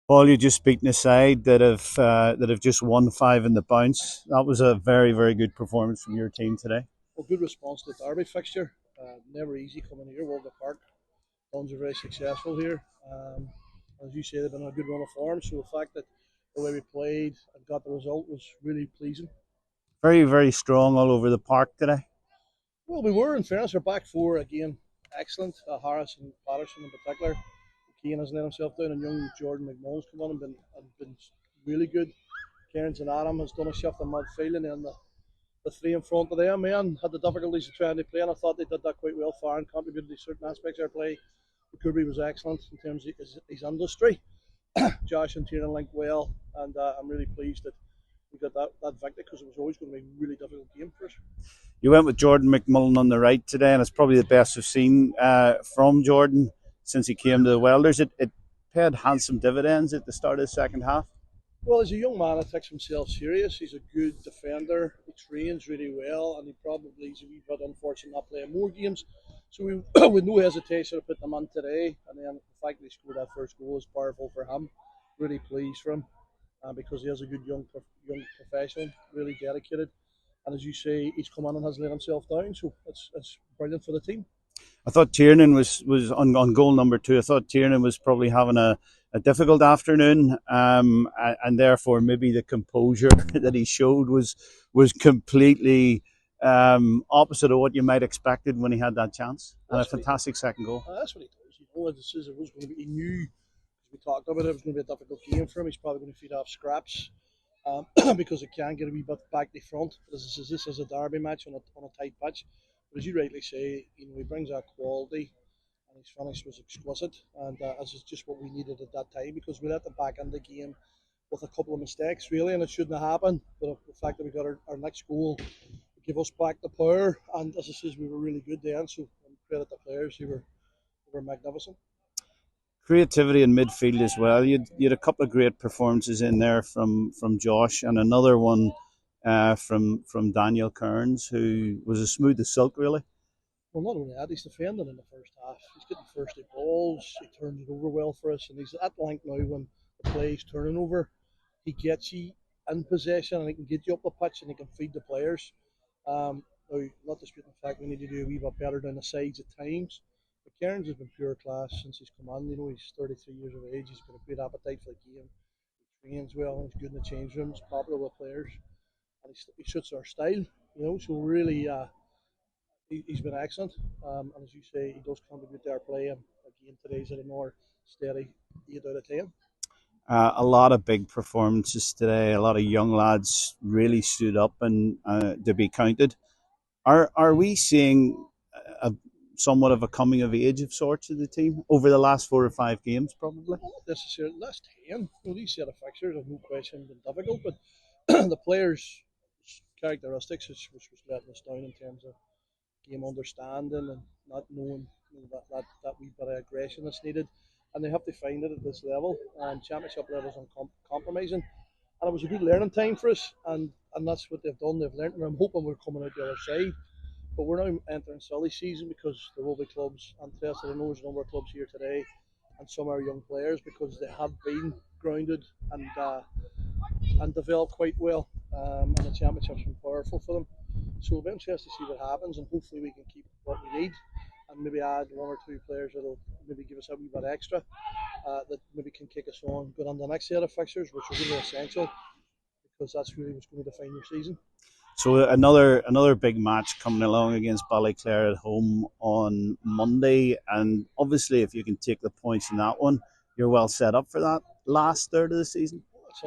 Paul, you just beaten a side that have just won five in the bounce. That was a very, very good performance from your team today. Well, good response to the Derby fixture. Never easy coming here. Walter Park. Dons are very successful here. As you say, they've been on a good run of form. So the fact that the way we played and got the result was really pleasing. Very, very strong all over the park today. Well, we were, in fairness, our back four again, excellent. Harris and Patterson in particular. Keane has let himself down, and young Jordan McMullen's come on and been really good. Cairns and Adam has done a shift in midfield, and then the three in front of them, man, had the difficulties of trying to play, and I thought they did that quite well. Farron contributed to certain aspects of their play. Kirby was excellent in terms of his industry. Josh and Tiernan linked well, and I'm really pleased that we got that victory because it was always going to be a really difficult game for us. You went with Jordan McMullen on the right today, and it's probably the best we've seen from Jordan since he came to the Welders. It paid handsome dividends at the start of the second half. Well, as a young man, he takes himself serious. He's a good defender. He trains really well, and he probably is a wee bit unfortunate not playing more games. So we, with no hesitation, of putting him on today. And then the fact that he scored that first goal is powerful for him. Really pleased for him because he has a good young professional, really dedicated. And as you say, he's come on and has let himself down. So it's brilliant for the team. I thought Tiernan was on goal number two. I thought Tiernan was probably having a difficult afternoon, and therefore maybe the composure that he showed was completely opposite of what you might expected when he had that chance. And a fantastic second goal. That's what he does. You know, this is, it was going to be, he knew, we talked about it, it was going to be a difficult game for him. He's probably going to feed off scraps because it can get a wee bit back to front. This is a derby match on a tight pitch. But as you rightly say, you know, he brings that quality and his finish was exquisite. And as is just what we needed at that time because we let the back end of the game with a couple of mistakes, really, and it shouldn't have happened. But the fact that we got our next goal give us back the power, and as I says, we were really good then. So credit the players who were magnificent. Creativity in midfield as well. You had a couple of great performances in there from Josh, and another one from Daniel Kearns, who was as smooth as silk, really. Well, not only that, he's defending in the first half. He's getting first eight balls. He turned it over well for us, and he's at length now when the play's turning over. He gets you in possession, and he can get you up the pitch, and he can feed the players. Now, not disputing the fact we need to do a wee bit better down the sides at times. But Cairns has been pure class since he's come on. You know, he's 33 years of age. He's got a great appetite for the game. He trains well. He's good in the change rooms, popular with players, and he suits our style. You know, so really, he's been excellent. And as you say, he does contribute to our play. And again, today's at a more steady 8 out of 10. A lot of big performances today. A lot of young lads really stood up and to be counted. Are we seeing a somewhat of a coming of age of sorts of the team over the last 4 or 5 games, probably? Not necessarily last 10. You know, these set of fixtures have no question been difficult, but the players' characteristics was letting us down in terms of game understanding and not knowing, you know, that wee bit of aggression that's needed. And they have to find it at this level. And championship level is uncompromising. And it was a good learning time for us. And that's what they've done. They've learned. And I'm hoping we're coming out the other side. But we're now entering silly season because there will be clubs interested. I know there's a number of clubs here today and some are young players because they have been grounded and developed quite well. And the championship's been powerful for them. So we'll be interested to see what happens, and hopefully we can keep what we need, and maybe add one or two players that'll maybe give us a wee bit extra that maybe can kick us on good on the next set of fixtures, which are really essential because that's really what's going to define your season. So another big match coming along against Ballyclare at home on Monday, and obviously if you can take the points in that one, you're well set up for that last third of the season.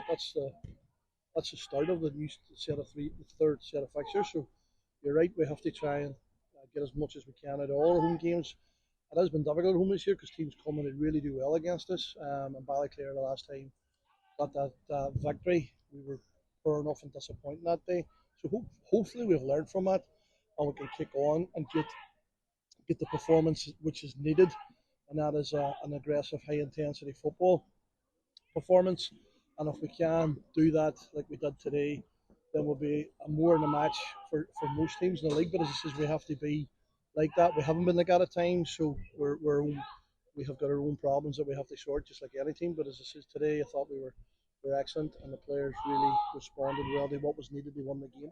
That's the start of the new set of three, the third set of fixtures. So you're right, we have to try and get as much as we can out of all our home games. It has been difficult at home this year because teams come in and really do well against us. And Ballyclare the last time got that victory. We were poor enough and disappointing that day. So hopefully we've learned from that and we can kick on and get the performance which is needed. And that is an aggressive, high intensity football performance. And if we can do that like we did today, then we'll be more in a match for most teams in the league. But as it says, we have to be like that. We haven't been like that at times, so we're we have got our own problems that we have to sort, just like any team. But as I said today, I thought we were excellent, and the players really responded well to what was needed to win the game.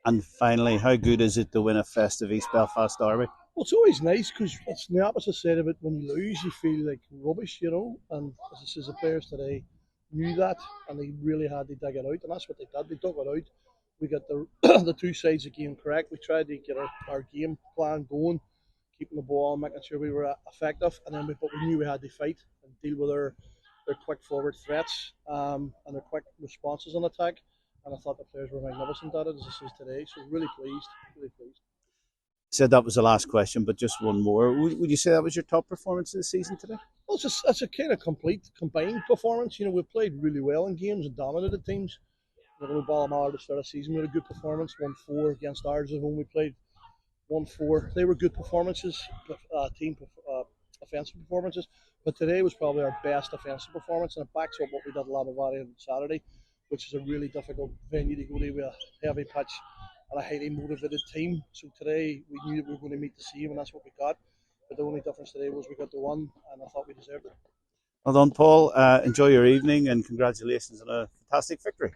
And finally, how good is it to win a festive East Belfast derby? Well, it's always nice because it's the opposite side of it. When you lose, you feel like rubbish, you know. And as I says, the players today knew that, and they really had to dig it out, and that's what they did. They dug it out. We got the the two sides of the game correct. We tried to get our game plan going, keeping the ball, making sure we were effective, and then but we knew we had to fight and deal with their quick forward threats and their quick responses on attack. And I thought the players were magnificent at it, as I says today. So really pleased, really pleased. Said that was the last question, but just one more. Would you say that was your top performance of the season today? Well, it's a kind of combined performance. You know, we played really well in games and dominated teams. You know, Ballamar at the start of the season, we had a good performance, 1-4 against ours at home. We played 1-4. They were good performances, team offensive performances. But today was probably our best offensive performance, and it backs up what we did at Labavary on Saturday, which is a really difficult venue to go to with a heavy pitch and a highly motivated team. So today we knew that we were going to meet the same, and that's what we got. But the only difference today was we got the one, and I thought we deserved it. Well done, Paul. Enjoy your evening, and congratulations on a fantastic victory.